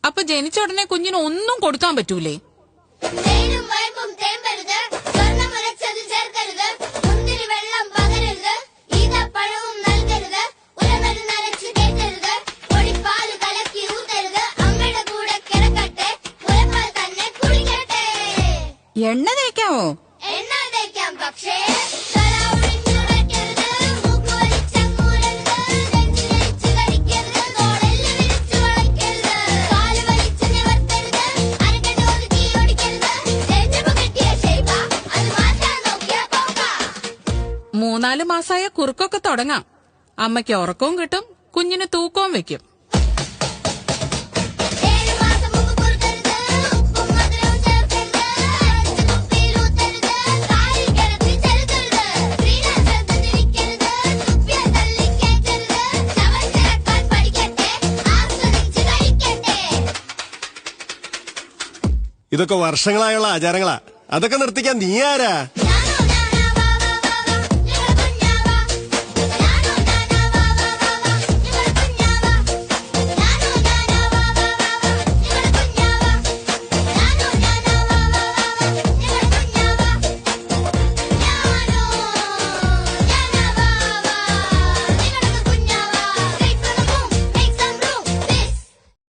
അപ്പൊ ജനിച്ച ഉടനെ കുഞ്ഞിന് ഒന്നും കൊടുക്കാൻ പറ്റൂലേ? എണ്ണ തേക്കാവോ? പക്ഷേ മൂന്നാല് മാസായ കുറുക്കൊക്കെ തുടങ്ങാം. അമ്മയ്ക്ക് ഉറക്കവും കിട്ടും, കുഞ്ഞിന് തൂക്കവും വെക്കും. ഇതൊക്കെ വർഷങ്ങളായുള്ള ആചാരങ്ങളാ. അതൊക്കെ നിർത്തിക്കാൻ നീ ആരാ?